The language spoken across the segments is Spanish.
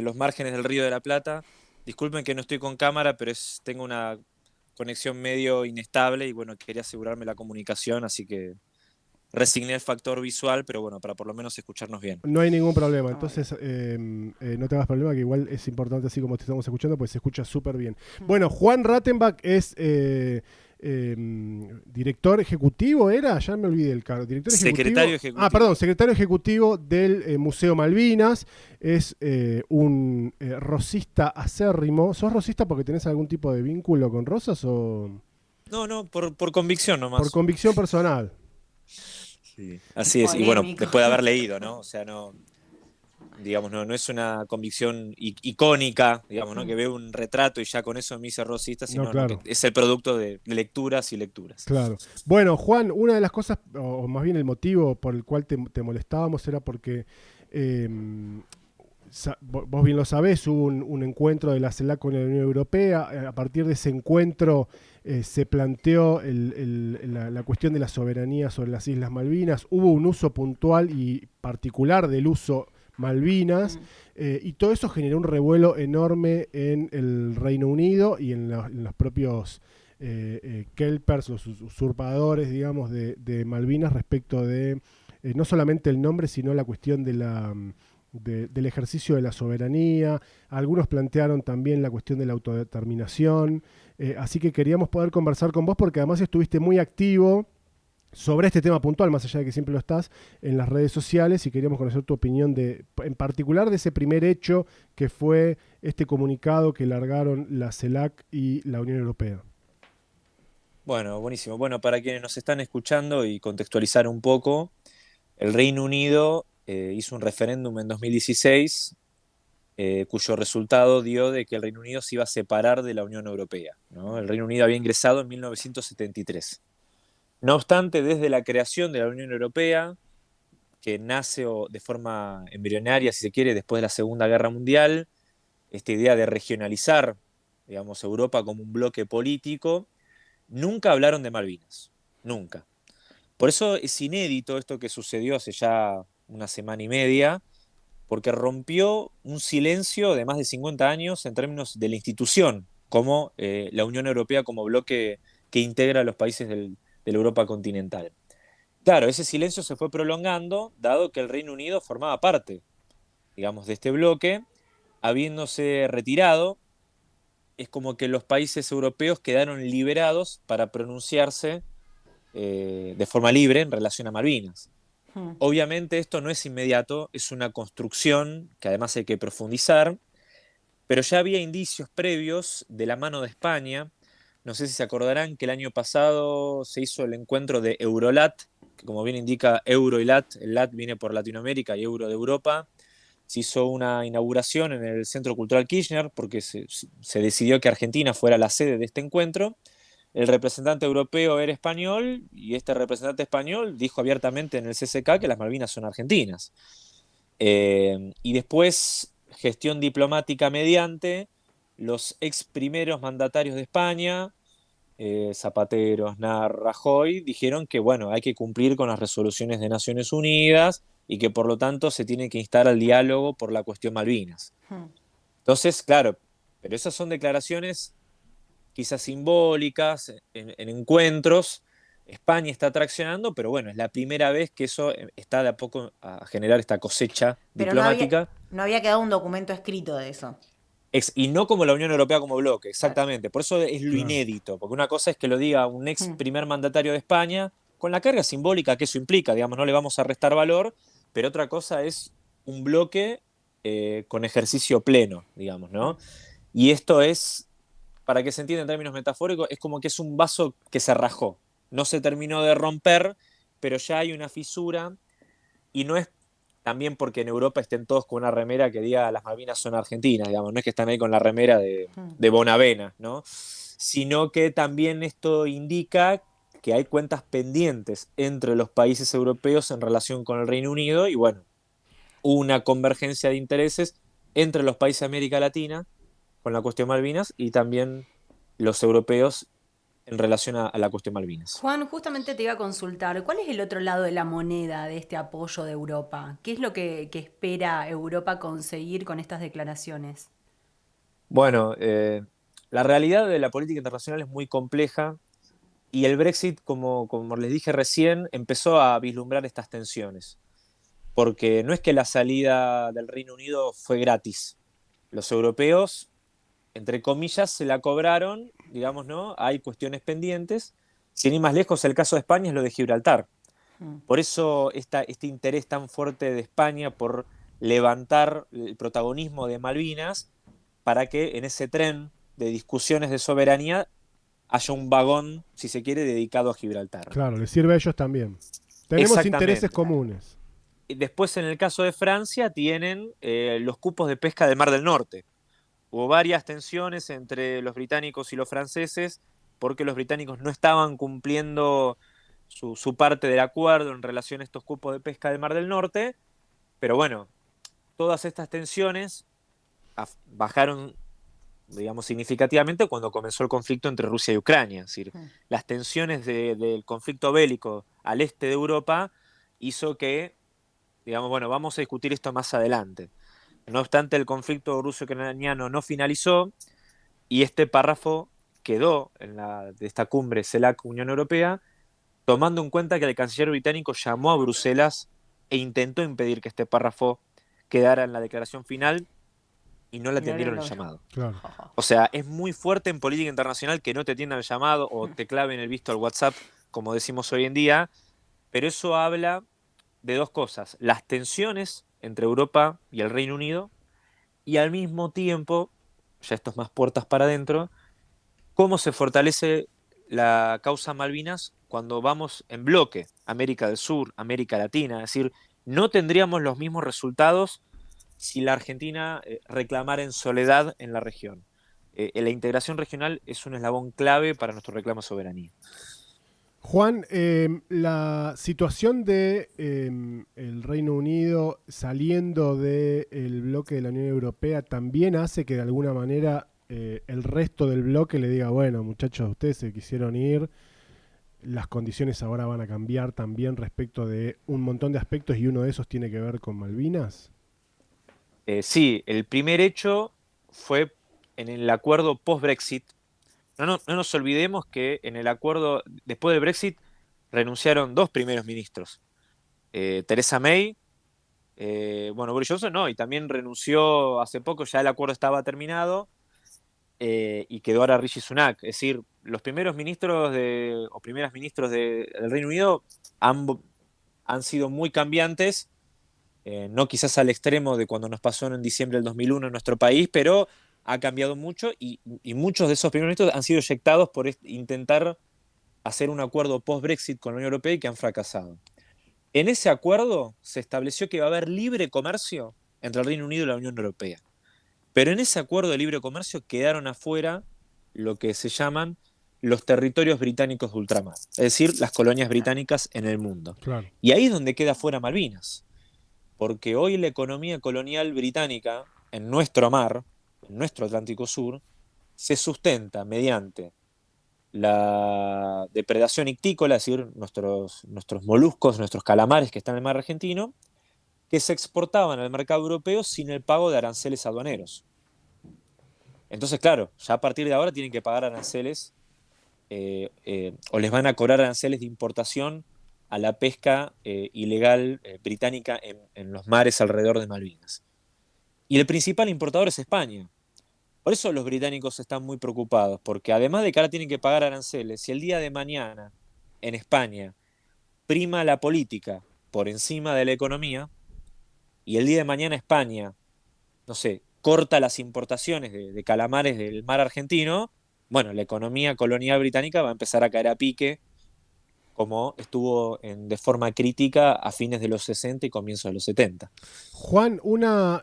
los márgenes del Río de la Plata. Disculpen que no estoy con cámara, pero tengo una conexión medio inestable y bueno, quería asegurarme la comunicación, así que resigné el factor visual, pero bueno, para por lo menos escucharnos bien. No hay ningún problema, Todo bien. entonces no te hagas problema, que igual es importante así como te estamos escuchando, pues se escucha súper bien. Mm. Bueno, Juan Rattenbach es director ejecutivo, ¿era? Ya me olvidé el cargo. Director Secretario ejecutivo. Ah, Ejecutivo. perdón, secretario ejecutivo del Museo Malvinas. Es un rosista acérrimo. ¿Sos rosista porque tenés algún tipo de vínculo con Rosas o No, no, por convicción por nomás. convicción personal? Sí. Así es, y bueno, Polémico. después de haber leído, ¿no? O sea, no, digamos, no es una convicción icónica, digamos, ¿no? Que veo un retrato y ya con eso me hice rosista, No, sino, ¿no? Que claro. es el producto de lecturas y lecturas. Claro. Bueno, Juan, una de las cosas, o más bien el motivo por el cual te molestábamos era porque eh, vos bien lo sabés, hubo un encuentro de la CELAC con la Unión Europea. A partir de ese encuentro se planteó la cuestión de la soberanía sobre las Islas Malvinas. Hubo un uso puntual y particular del uso Malvinas, Mm. y todo eso generó un revuelo enorme en el Reino Unido y en los propios kelpers, los usurpadores, digamos, de Malvinas respecto de no solamente el nombre, sino la cuestión del ejercicio de la soberanía. Algunos plantearon también la cuestión de la autodeterminación. Así que queríamos poder conversar con vos porque además estuviste muy activo sobre este tema puntual, más allá de que siempre lo estás en las redes sociales, y queríamos conocer tu opinión en particular de ese primer hecho que fue este comunicado que largaron la CELAC y la Unión Europea. Bueno, buenísimo. Bueno, para quienes nos están escuchando y contextualizar un poco, el Reino Unido hizo un referéndum en 2016, cuyo resultado dio de que el Reino Unido se iba a separar de la Unión Europea, ¿no? El Reino Unido había ingresado en 1973. No obstante, desde la creación de la Unión Europea, que nace de forma embrionaria, si se quiere, después de la Segunda Guerra Mundial, esta idea de regionalizar, digamos, Europa como un bloque político, nunca hablaron de Malvinas, nunca. Por eso es inédito esto que sucedió hace ya una semana y media, porque rompió un silencio de más de 50 años en términos de la institución, como la Unión Europea como bloque que integra a los países de la Europa continental. Claro, ese silencio se fue prolongando, dado que el Reino Unido formaba parte, digamos, de este bloque, habiéndose retirado, es como que los países europeos quedaron liberados para pronunciarse de forma libre en relación a Malvinas. Mm. Obviamente esto no es inmediato, es una construcción que además hay que profundizar, pero ya había indicios previos de la mano de España. No sé si se acordarán que el año pasado se hizo el encuentro de Eurolat, que como bien indica Euro y Lat, el Lat viene por Latinoamérica y Euro de Europa. Se hizo una inauguración en el Centro Cultural Kirchner porque se decidió que Argentina fuera la sede de este encuentro. El representante europeo era español y este representante español dijo abiertamente en el CCK que las Malvinas son argentinas. Y después, gestión diplomática mediante, los ex primeros mandatarios de España, Zapatero, Aznar, Rajoy, dijeron que bueno, hay que cumplir con las resoluciones de Naciones Unidas y que por lo tanto se tiene que instar al diálogo por la cuestión Malvinas. Mm. Entonces, claro, pero esas son declaraciones quizás simbólicas, en encuentros. España está traccionando, pero bueno, es la primera vez que eso está de a poco a generar esta cosecha Pero no había, diplomática. no había quedado un documento escrito de eso. Y no como la Unión Europea como bloque, Claro. exactamente. Por eso es lo Claro. inédito, porque una cosa es que lo diga un ex Mm. primer mandatario de España, con la carga simbólica que eso implica, digamos, no le vamos a restar valor, pero otra cosa es un bloque con ejercicio pleno, digamos, Mm. ¿no? Y esto es, para que se entienda en términos metafóricos, es como que es un vaso que se rajó. No se terminó de romper, pero ya hay una fisura y no es también porque en Europa estén todos con una remera que diga las Malvinas son argentinas, digamos, no es que están ahí con la remera Mm. de Bonavena, ¿no? Sino que también esto indica que hay cuentas pendientes entre los países europeos en relación con el Reino Unido y bueno, una convergencia de intereses entre los países de América Latina con la cuestión Malvinas y también los europeos en relación a la cuestión Malvinas. Juan, justamente te iba a consultar, ¿cuál es el otro lado de la moneda de este apoyo de Europa? ¿Qué es lo que espera Europa conseguir con estas declaraciones? Bueno, la realidad de la política internacional es muy compleja y el Brexit, como les dije recién, empezó a vislumbrar estas tensiones, porque no es que la salida del Reino Unido fue gratis. Los europeos, entre comillas, se la cobraron, digamos, ¿no? Hay cuestiones pendientes. Sin ir más lejos, el caso de España es lo de Gibraltar. Mm. Por eso este interés tan fuerte de España por levantar el protagonismo de Malvinas para que en ese tren de discusiones de soberanía haya un vagón, si se quiere, dedicado a Gibraltar. Claro, les sirve a ellos también. Tenemos intereses comunes. Después, en el caso de Francia, tienen los cupos de pesca del Mar del Norte. Hubo varias tensiones entre los británicos y los franceses porque los británicos no estaban cumpliendo su parte del acuerdo en relación a estos cupos de pesca del Mar del Norte, pero bueno, todas estas tensiones bajaron, digamos, significativamente cuando comenzó el conflicto entre Rusia y Ucrania. Es decir, las tensiones del conflicto bélico al este de Europa hizo que, digamos, bueno, vamos a discutir esto más adelante. No obstante, el conflicto ruso-ucraniano no finalizó y este párrafo quedó de esta cumbre CELAC-Unión Europea, tomando en cuenta que el canciller británico llamó a Bruselas e intentó impedir que este párrafo quedara en la declaración final y no le atendieron el llamado. Claro. O sea, es muy fuerte en política internacional que no te atiendan el llamado o te claven el visto al WhatsApp, como decimos hoy en día, pero eso habla de dos cosas: las tensiones entre Europa y el Reino Unido, y al mismo tiempo, ya esto es más puertas para adentro, cómo se fortalece la causa Malvinas cuando vamos en bloque, América del Sur, América Latina. Es decir, no tendríamos los mismos resultados si la Argentina reclamara en soledad en la región. La integración regional es un eslabón clave para nuestro reclamo de soberanía. Juan, la situación de el Reino Unido saliendo del bloque de la Unión Europea también hace que de alguna manera el resto del bloque le diga, bueno, muchachos, ustedes se quisieron ir, las condiciones ahora van a cambiar también respecto de un montón de aspectos y uno de esos tiene que ver con Malvinas. Sí, el primer hecho fue en el acuerdo post-Brexit. No nos olvidemos que en el acuerdo, después del Brexit, renunciaron dos primeros ministros. Theresa May, bueno, Boris Johnson no, y también renunció hace poco, ya el acuerdo estaba terminado, y quedó ahora Rishi Sunak. Es decir, los primeros ministros o primeras ministros del Reino Unido han sido muy cambiantes, no quizás al extremo de cuando nos pasó en diciembre del 2001 en nuestro país, pero ha cambiado mucho y muchos de esos primeros ministros han sido eyectados por intentar hacer un acuerdo post-Brexit con la Unión Europea y que han fracasado. En ese acuerdo se estableció que va a haber libre comercio entre el Reino Unido y la Unión Europea. Pero en ese acuerdo de libre comercio quedaron afuera lo que se llaman los territorios británicos de ultramar, es decir, las colonias británicas en el mundo. Claro. Y ahí es donde queda fuera Malvinas, porque hoy la economía colonial británica en nuestro mar, en nuestro Atlántico Sur, se sustenta mediante la depredación ictícola, es decir, nuestros moluscos, nuestros calamares que están en el mar argentino, que se exportaban al mercado europeo sin el pago de aranceles aduaneros. Entonces, claro, ya a partir de ahora tienen que pagar aranceles o les van a cobrar aranceles de importación a la pesca ilegal británica en los mares alrededor de Malvinas. Y el principal importador es España. Por eso los británicos están muy preocupados, porque además de que ahora tienen que pagar aranceles, si el día de mañana en España prima la política por encima de la economía, y el día de mañana España, no sé, corta las importaciones de calamares del mar argentino, bueno, la economía colonial británica va a empezar a caer a pique, como estuvo de forma crítica a fines de los 60 y comienzos de los 70. Juan, una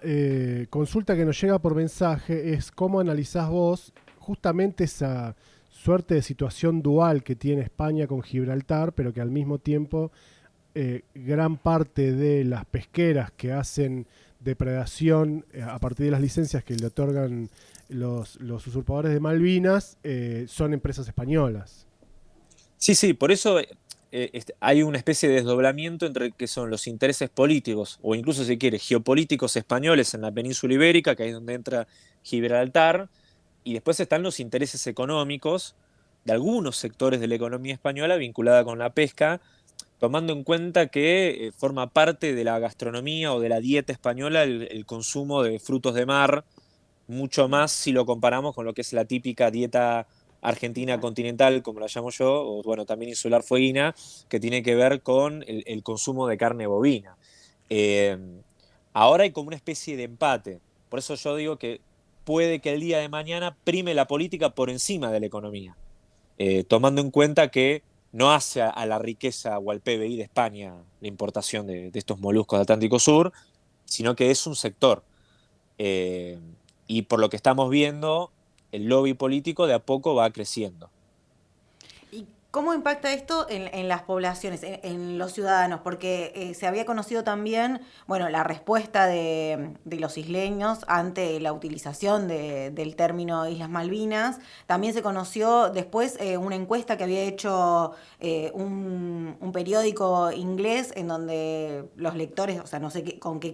consulta que nos llega por mensaje es cómo analizás vos justamente esa suerte de situación dual que tiene España con Gibraltar, pero que al mismo tiempo gran parte de las pesqueras que hacen depredación a partir de las licencias que le otorgan los usurpadores de Malvinas son empresas españolas. Sí, sí, por eso hay una especie de desdoblamiento entre que son los intereses políticos, o incluso si quiere, geopolíticos españoles en la península ibérica, que ahí es donde entra Gibraltar, y después están los intereses económicos de algunos sectores de la economía española vinculada con la pesca, tomando en cuenta que forma parte de la gastronomía o de la dieta española el consumo de frutos de mar, mucho más si lo comparamos con lo que es la típica dieta argentina continental, como la llamo yo, o bueno, también insular fueguina, que tiene que ver con el consumo de carne bovina. Eh, Ahora hay como una especie de empate. Por eso yo digo que puede que el día de mañana prime la política por encima de la economía, tomando en cuenta que no hace a la riqueza o al PBI de España la importación de estos moluscos del Atlántico Sur, sino que es un sector. Eh, y por lo que estamos viendo, el lobby político de a poco va creciendo. ¿Y cómo impacta esto en las poblaciones, en los ciudadanos? Porque se había conocido también, bueno, la respuesta de los isleños ante la utilización del término Islas Malvinas. También se conoció después una encuesta que había hecho un periódico inglés en donde los lectores, o sea, no sé con qué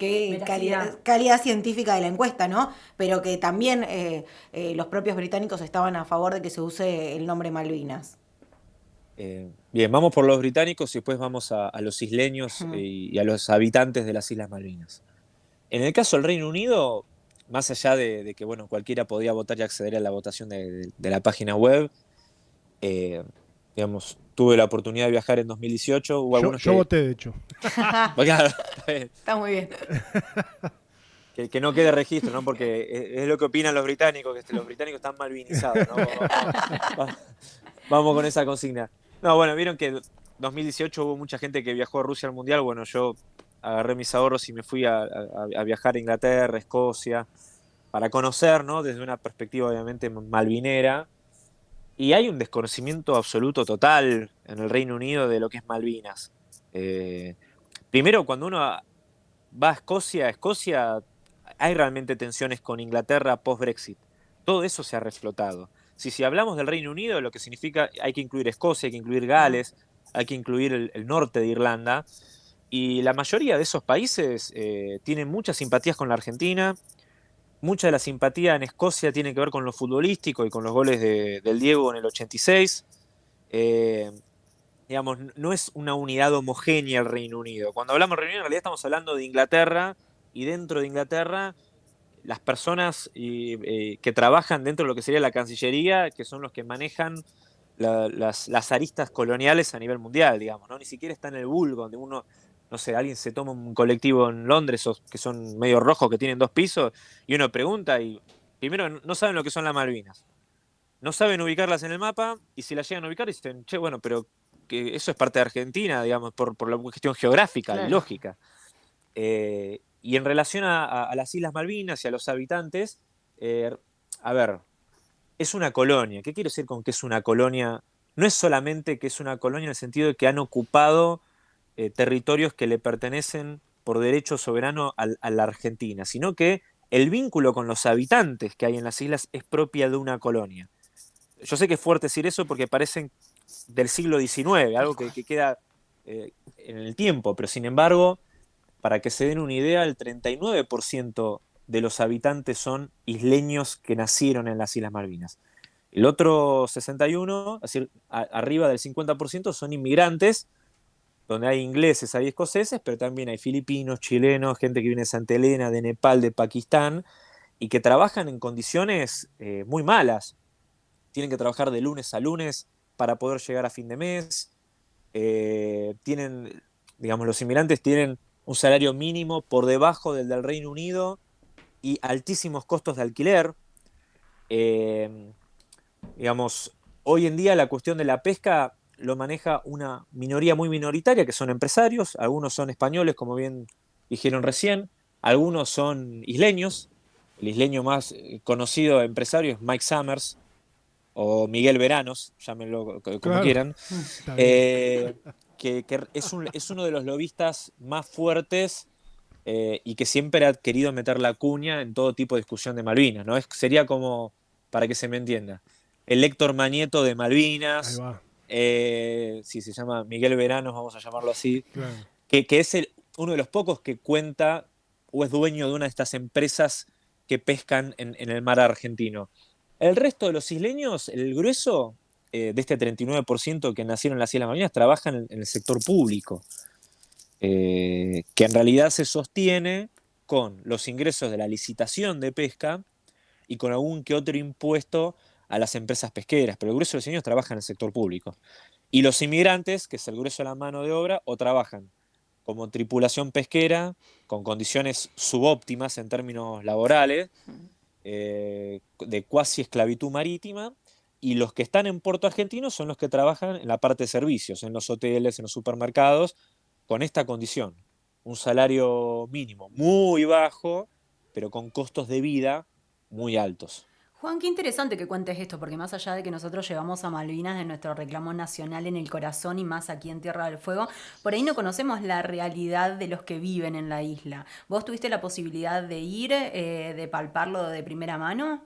Veracidad. calidad científica de la encuesta, ¿no? Pero que también los propios británicos estaban a favor de que se use el nombre Malvinas. Bien, vamos por los británicos y después vamos a los isleños Ujú. y a los habitantes de las Islas Malvinas. En el caso del Reino Unido, más allá de que bueno, cualquiera podía votar y acceder a la votación de la página web, eh, digamos, tuve la oportunidad de viajar en 2018, hubo algunos Yo que, voté, de hecho. claro, está bien, Está muy bien. que no quede registro, ¿no? Porque es lo que opinan los británicos, que los británicos están malvinizados, ¿no? Vamos con esa consigna. No, bueno, vieron que en 2018 hubo mucha gente que viajó a Rusia al Mundial. Bueno, yo agarré mis ahorros y me fui a viajar a Inglaterra, Escocia, para conocer, ¿no? Desde una perspectiva obviamente malvinera. Y hay un desconocimiento absoluto total en el Reino Unido de lo que es Malvinas. Eh, Primero, cuando uno va a Escocia hay realmente tensiones con Inglaterra post-Brexit. Todo eso se ha reflotado. Si hablamos del Reino Unido, lo que significa hay que incluir Escocia, hay que incluir Gales, hay que incluir el norte de Irlanda, y la mayoría de esos países tienen muchas simpatías con la Argentina. Mucha de la simpatía en Escocia tiene que ver con lo futbolístico y con los goles del Diego en el 86. Eh, digamos, no es una unidad homogénea el Reino Unido. Cuando hablamos de Reino Unido, en realidad estamos hablando de Inglaterra, y dentro de Inglaterra, las personas que trabajan dentro de lo que sería la Cancillería, que son los que manejan las aristas coloniales a nivel mundial, digamos, ¿no? Ni siquiera está en el vulgo, donde uno, no sé, alguien se toma un colectivo en Londres, que son medio rojos, que tienen 2 pisos, y uno pregunta, y primero no saben lo que son las Malvinas, no saben ubicarlas en el mapa, y si las llegan a ubicar, dicen, che, bueno, pero que eso es parte de Argentina, digamos, por la cuestión geográfica y Claro. lógica. Y en relación a las Islas Malvinas y a los habitantes, eh, a ver, es una colonia. ¿Qué quiero decir con que es una colonia? No es solamente que es una colonia en el sentido de que han ocupado territorios que le pertenecen por derecho soberano a la Argentina, sino que el vínculo con los habitantes que hay en las islas es propia de una colonia. Yo sé que es fuerte decir eso porque parecen del siglo XIX, Tal algo cual. que queda en el tiempo, pero sin embargo, para que se den una idea, el 39% de los habitantes son isleños que nacieron en las Islas Malvinas. El otro 61%, es decir, arriba del 50%, son inmigrantes, donde hay ingleses, hay escoceses, pero también hay filipinos, chilenos, gente que viene de Santa Elena, de Nepal, de Pakistán, y que trabajan en condiciones muy malas. Tienen que trabajar de lunes a lunes para poder llegar a fin de mes. Tienen, digamos, los inmigrantes tienen un salario mínimo por debajo del Reino Unido y altísimos costos de alquiler. Eh, digamos, hoy en día la cuestión de la pesca lo maneja una minoría muy minoritaria, que son empresarios, algunos son españoles, como bien dijeron recién, algunos son isleños. El isleño más conocido empresario es Mike Summers o Miguel Veranos, llámenlo como Claro, quieran, está bien. eh, que es uno de los lobistas más fuertes y que siempre ha querido meter la cuña en todo tipo de discusión de Malvinas, ¿no? Sería como, para que se me entienda, el Héctor Manieto de Ahí Malvinas, va, sí, se llama Miguel Veranos, vamos a llamarlo así, claro. que es uno de los pocos que cuenta o es dueño de una de estas empresas que pescan en el mar argentino. El resto de los isleños, el grueso de este 39% que nacieron en las Islas Malvinas, trabajan en el sector público, que en realidad se sostiene con los ingresos de la licitación de pesca y con algún que otro impuesto a las empresas pesqueras, pero el grueso de los isleños trabaja en el sector público. Y los inmigrantes, que es el grueso de la mano de obra, o trabajan como tripulación pesquera, con condiciones subóptimas en términos laborales, de cuasi esclavitud marítima, y los que están en Puerto Argentino son los que trabajan en la parte de servicios, en los hoteles, en los supermercados, con esta condición. Un salario mínimo muy bajo, pero con costos de vida muy altos. Juan, qué interesante que cuentes esto, porque más allá de que nosotros llevamos a Malvinas de nuestro reclamo nacional en el corazón y más aquí en Tierra del Fuego, por ahí no conocemos la realidad de los que viven en la isla. ¿Vos tuviste la posibilidad de ir, de palparlo de primera mano?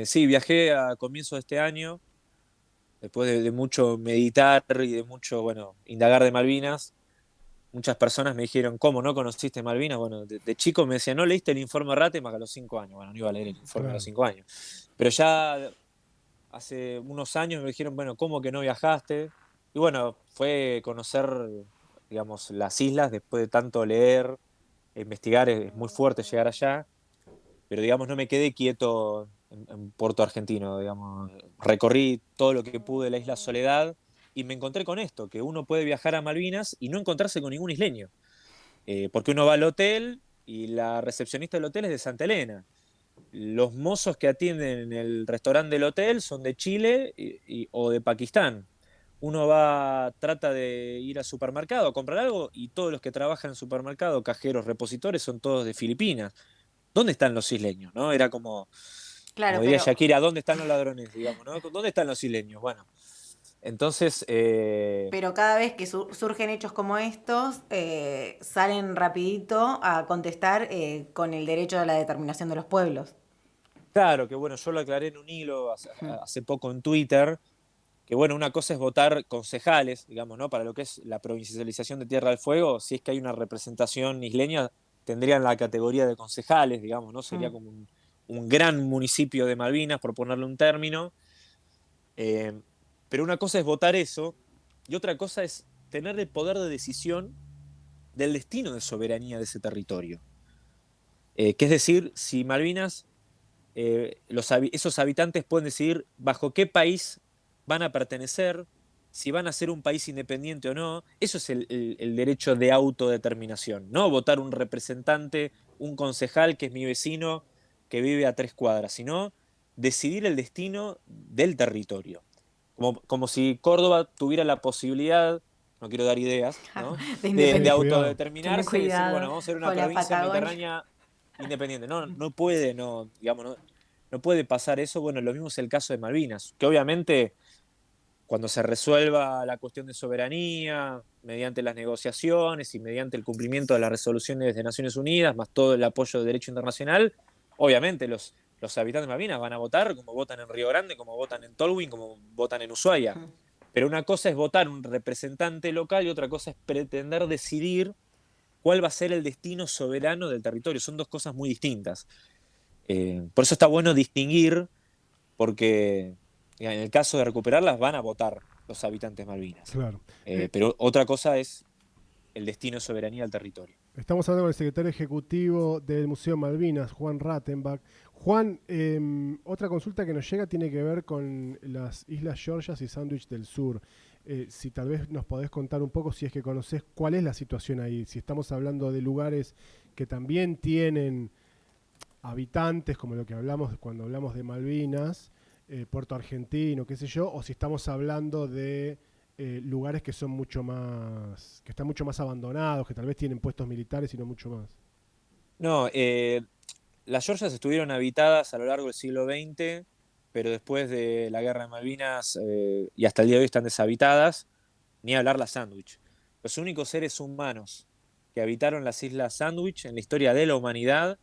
Sí, viajé a comienzos de este año, después de mucho meditar y de mucho, bueno, indagar de Malvinas. Muchas personas me dijeron, ¿cómo no conociste Malvinas? Bueno, de chico me decían, ¿no leíste el informe Ratemac a los 5 años? Bueno, no iba a leer el informe a los Claro. 5 años. Pero ya hace unos años me dijeron, bueno, ¿cómo que no viajaste? Y bueno, fue conocer, digamos, las islas después de tanto leer e investigar. Es muy fuerte llegar allá, pero digamos, no me quedé quieto en Puerto Argentino, digamos. Recorrí todo lo que pude de la isla Soledad y me encontré con esto, que uno puede viajar a Malvinas y no encontrarse con ningún isleño. Porque uno va al hotel y la recepcionista del hotel es de Santa Elena. Los mozos que atienden en el restaurante del hotel son de Chile o de Pakistán. Uno va, trata de ir al supermercado a comprar algo y todos los que trabajan en el supermercado, cajeros, repositores, son todos de Filipinas. ¿Dónde están los isleños? ¿No? Era como Claro, diría pero Shakira, ¿dónde están los ladrones? Digamos, ¿no? ¿Dónde están los isleños? Bueno, entonces, Pero cada vez que surgen hechos como estos, salen rapidito a contestar con el derecho a la determinación de los pueblos. claro que bueno, yo lo aclaré en un hilo Ujú. hace poco en Twitter, que bueno, una cosa es votar concejales, digamos, ¿no? Para lo que es la provincialización de Tierra del Fuego, si es que hay una representación isleña, tendrían la categoría de concejales, digamos, ¿no? Sería Mm. como un gran municipio de Malvinas, por ponerle un término. Eh, pero una cosa es votar eso, y otra cosa es tener el poder de decisión del destino de soberanía de ese territorio. Que es decir, si Malvinas, esos habitantes pueden decidir bajo qué país van a pertenecer, si van a ser un país independiente o no. Eso es el derecho de autodeterminación, no votar un representante, un concejal que es mi vecino, que vive a 3 cuadras, sino decidir el destino del territorio. Como si Córdoba tuviera la posibilidad, no quiero dar ideas, ¿no? De de Tené independencia. cuidado. Tené autodeterminarse y decir, bueno, cuidado. vamos a ser una Con la provincia Patagonia. mediterránea independiente. No, no puede, no, digamos, no puede pasar eso. Bueno, lo mismo es el caso de Malvinas, que obviamente cuando se resuelva la cuestión de soberanía, mediante las negociaciones y mediante el cumplimiento de las resoluciones de Naciones Unidas, más todo el apoyo del derecho internacional, obviamente los habitantes de Malvinas van a votar como votan en Río Grande, como votan en Tolwyn, como votan en Ushuaia. Ujú. Pero una cosa es votar un representante local y otra cosa es pretender decidir cuál va a ser el destino soberano del territorio. Son dos cosas muy distintas. Por eso está bueno distinguir, porque en el caso de recuperarlas van a votar los habitantes Malvinas. Claro. Pero otra cosa es el destino de soberanía del territorio. Estamos hablando con el secretario ejecutivo del Museo Malvinas, Juan Rattenbach. Juan, otra consulta que nos llega tiene que ver con las Islas Georgias y Sandwich del Sur. Si tal vez nos podés contar un poco, si es que conocés, cuál es la situación ahí. Si estamos hablando de lugares que también tienen habitantes, como lo que hablamos cuando hablamos de Malvinas, Puerto Argentino, qué sé yo, o si estamos hablando de lugares que son mucho más, que están mucho más abandonados, que tal vez tienen puestos militares y no mucho más. No, las Georgias estuvieron habitadas a lo largo del siglo XX, pero después de la guerra de Malvinas y hasta el día de hoy están deshabitadas, ni hablar las Sandwich. Los únicos seres humanos que habitaron las Islas Sandwich en la historia de la humanidad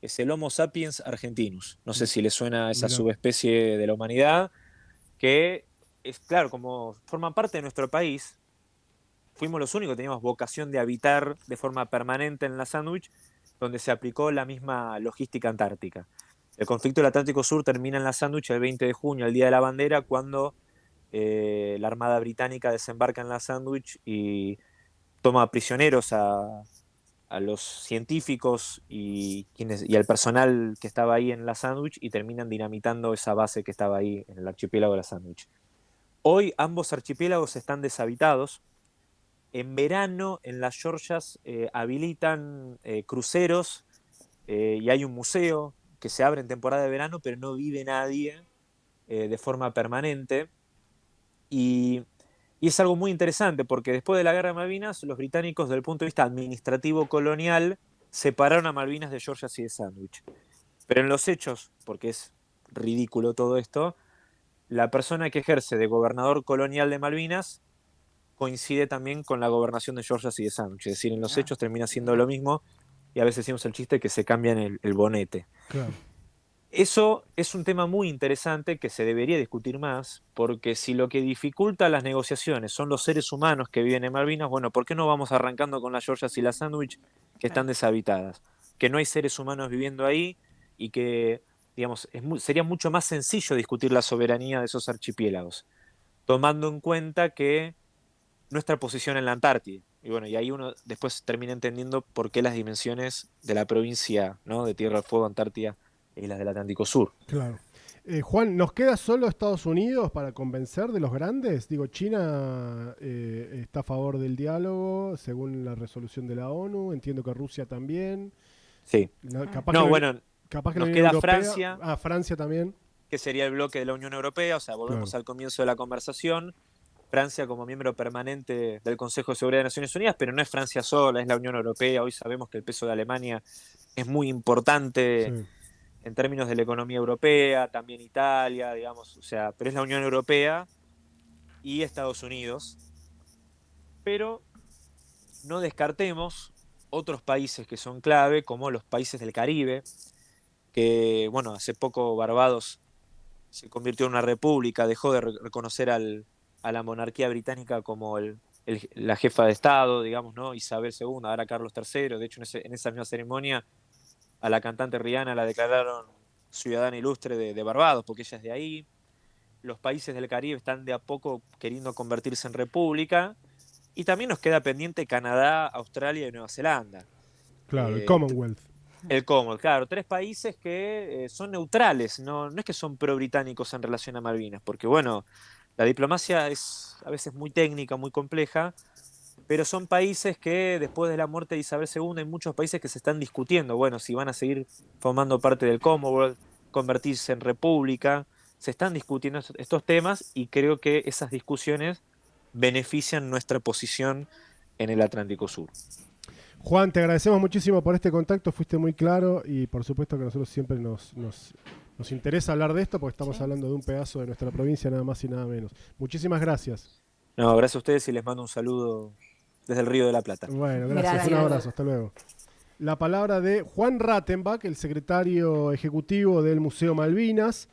es el Homo sapiens argentinus. No sé si le suena a esa Mirá, subespecie de la humanidad, que es claro, como forman parte de nuestro país, fuimos los únicos que teníamos vocación de habitar de forma permanente en la Sandwich, donde se aplicó la misma logística antártica. El conflicto del Atlántico Sur termina en la Sandwich el 20 de junio, el Día de la Bandera, cuando la Armada Británica desembarca en la Sandwich y toma prisioneros a los científicos y al personal que estaba ahí en la Sandwich y terminan dinamitando esa base que estaba ahí en el archipiélago de la Sandwich. Hoy ambos archipiélagos están deshabitados. En verano en las Georgias habilitan cruceros y hay un museo que se abre en temporada de verano, pero no vive nadie de forma permanente. Y es algo muy interesante porque después de la Guerra de Malvinas, los británicos, desde el punto de vista administrativo colonial, separaron a Malvinas de Georgias y de Sandwich. Pero en los hechos, porque es ridículo todo esto, la persona que ejerce de gobernador colonial de Malvinas coincide también con la gobernación de Georgias y de Sandwich. Es decir, en los hechos termina siendo lo mismo y a veces decimos el chiste que se cambian el bonete. Claro. Eso es un tema muy interesante que se debería discutir más, porque si lo que dificulta las negociaciones son los seres humanos que viven en Malvinas, bueno, ¿por qué no vamos arrancando con las Georgias y las Sandwich que están deshabitadas? Que no hay seres humanos viviendo ahí y que, digamos, sería mucho más sencillo discutir la soberanía de esos archipiélagos, tomando en cuenta que nuestra posición en la Antártida. Y bueno, y ahí uno después termina entendiendo por qué las dimensiones de la provincia, ¿no?, de Tierra del Fuego, Antártida y las del Atlántico Sur. Claro. Juan, ¿nos queda solo Estados Unidos para convencer de los grandes? Digo, China está a favor del diálogo, según la resolución de la ONU. Entiendo que Rusia también. Sí. Capaz No, que bueno, capaz que nos la Unión queda Europea. Francia, Francia también. que sería el bloque de la Unión Europea, o sea, volvemos Claro. al comienzo de la conversación. Francia como miembro permanente del Consejo de Seguridad de Naciones Unidas, pero no es Francia sola, es la Unión Europea. Hoy sabemos que el peso de Alemania es muy importante Sí. en términos de la economía europea, también Italia, digamos, o sea, pero es la Unión Europea y Estados Unidos. Pero no descartemos otros países que son clave, como los países del Caribe, que, bueno, hace poco Barbados se convirtió en una república, dejó de reconocer a la monarquía británica como la jefa de Estado, digamos, ¿no? Isabel II, ahora Carlos III. De hecho, en esa misma ceremonia a la cantante Rihanna la declararon ciudadana ilustre de Barbados, porque ella es de ahí. Los países del Caribe están de a poco queriendo convertirse en república. Y también nos queda pendiente Canadá, Australia y Nueva Zelanda. Claro, el Eh, Commonwealth. el Commonwealth, claro, tres países que son neutrales, no es que son pro-británicos en relación a Malvinas, porque bueno, la diplomacia es a veces muy técnica, muy compleja, pero son países que después de la muerte de Isabel II hay muchos países que se están discutiendo, bueno, si van a seguir formando parte del Commonwealth, convertirse en república, se están discutiendo estos temas y creo que esas discusiones benefician nuestra posición en el Atlántico Sur. Juan, te agradecemos muchísimo por este contacto, fuiste muy claro y por supuesto que a nosotros siempre nos interesa hablar de esto porque estamos hablando de un pedazo de nuestra provincia, nada más y nada menos. Muchísimas gracias. No, gracias a ustedes y les mando un saludo desde el Río de la Plata. Bueno, gracias. Gracias. Un abrazo, hasta luego. La palabra de Juan Rattenbach, el secretario ejecutivo del Museo Malvinas,